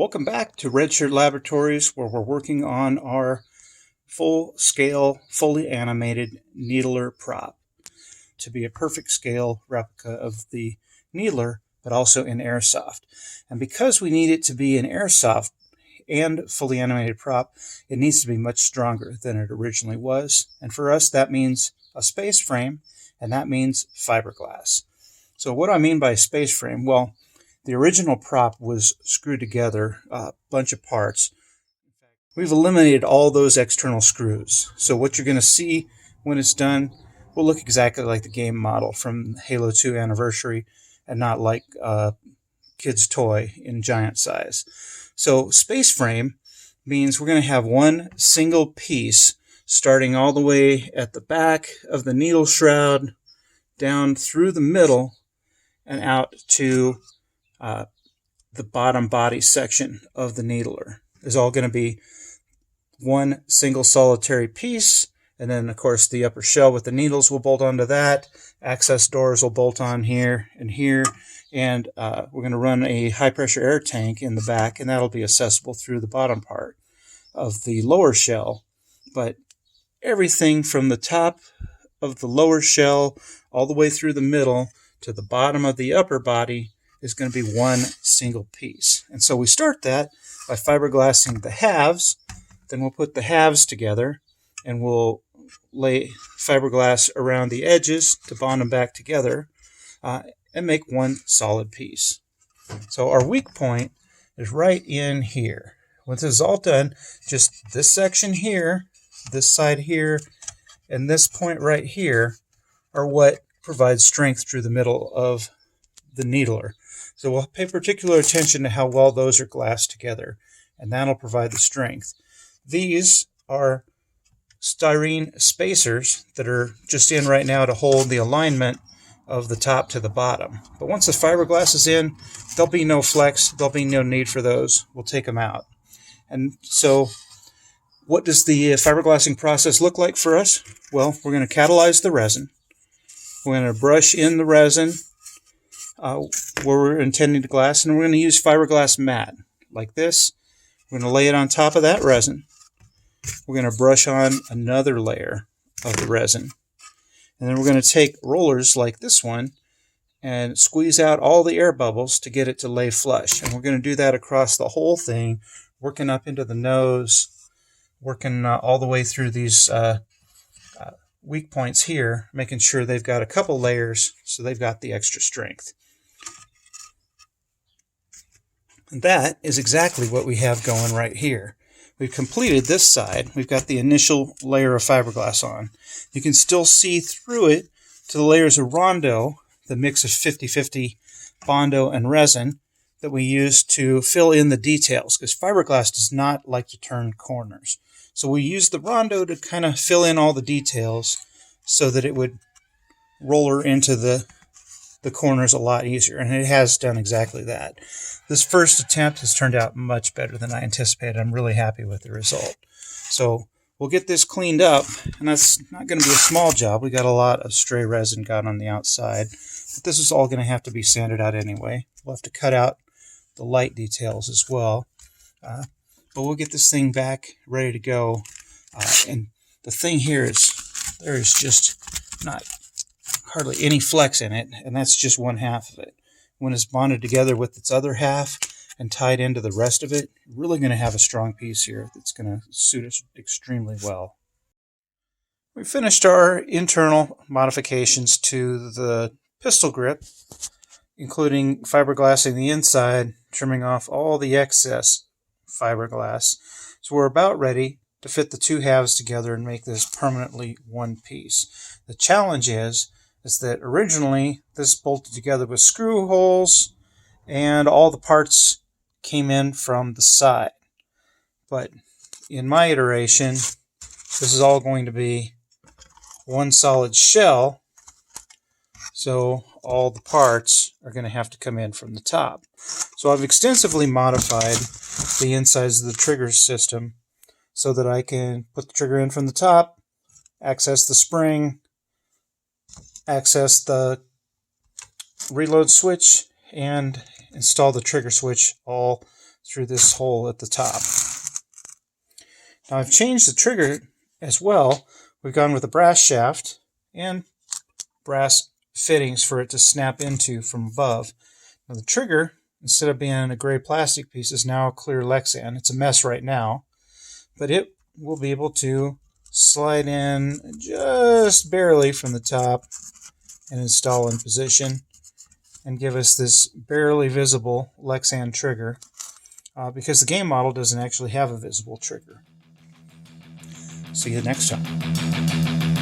Welcome back to Redshirt Laboratories, where we're working on our full-scale, fully animated needler prop to be a perfect scale replica of the needler, but also in Airsoft. And because we need it to be an Airsoft and fully animated prop, it needs to be much stronger than it originally was. And for us, that means a space frame, and that means fiberglass. So what do I mean by space frame? Well, the original prop was screwed together, a bunch of parts. We've eliminated all those external screws. So what you're going to see when it's done will look exactly like the game model from Halo 2 Anniversary and not like a kid's toy in giant size. So space frame means we're going to have one single piece starting all the way at the back of the needle shroud, down through the middle, and out to the bottom body section of the needler. Is all going to be one single solitary piece, and then of course the upper shell with the needles will bolt onto that. Access doors will bolt on here and here, and we're going to run a high pressure air tank in the back, and that'll be accessible through the bottom part of the lower shell. But everything from the top of the lower shell all the way through the middle to the bottom of the upper body is going to be one single piece. And so we start that by fiberglassing the halves. Then we'll put the halves together, and we'll lay fiberglass around the edges to bond them back together and make one solid piece. So our weak point is right in here. When this is all done, just this section here, this side here, and this point right here are what provides strength through the middle of the needler. So we'll pay particular attention to how well those are glassed together, and that'll provide the strength. These are styrene spacers that are just in right now to hold the alignment of the top to the bottom. But once the fiberglass is in, there'll be no flex, there'll be no need for those. We'll take them out. And so what does the fiberglassing process look like for us? Well, we're going to catalyze the resin. We're going to brush in the resin where we're intending to glass, and we're going to use fiberglass mat like this. We're going to lay it on top of that resin. We're going to brush on another layer of the resin, and then we're going to take rollers like this one and squeeze out all the air bubbles to get it to lay flush. And we're going to do that across the whole thing, working up into the nose, working all the way through these weak points here, making sure they've got a couple layers so they've got the extra strength. And that is exactly what we have going right here. We've completed this side. We've got the initial layer of fiberglass on. You can still see through it to the layers of Rondo, the mix of 50-50 Bondo and resin that we use to fill in the details, because fiberglass does not like to turn corners. So we use the Rondo to kind of fill in all the details so that it would roller into the corners a lot easier, and it has done exactly that. This first attempt has turned out much better than I anticipated. I'm really happy with the result. So we'll get this cleaned up, and that's not going to be a small job. We got a lot of stray resin got on the outside, but this is all going to have to be sanded out anyway. We'll have to cut out the light details as well, but we'll get this thing back ready to go. And the thing here is there is just not hardly any flex in it, and that's just one half of it. When it's bonded together with its other half and tied into the rest of it, you're really going to have a strong piece here that's going to suit us extremely well. We finished our internal modifications to the pistol grip, including fiberglassing the inside, trimming off all the excess fiberglass. So we're about ready to fit the two halves together and make this permanently one piece. The challenge is that originally this bolted together with screw holes and all the parts came in from the side. But in my iteration, this is all going to be one solid shell, so all the parts are going to have to come in from the top. So I've extensively modified the insides of the trigger system so that I can put the trigger in from the top, access the spring, access the reload switch, and install the trigger switch all through this hole at the top. Now I've changed the trigger as well. We've gone with a brass shaft and brass fittings for it to snap into from above. Now the trigger, instead of being a gray plastic piece, is now clear Lexan. It's a mess right now, but it will be able to slide in just barely from the top and install in position and give us this barely visible Lexan trigger because the game model doesn't actually have a visible trigger. See you next time.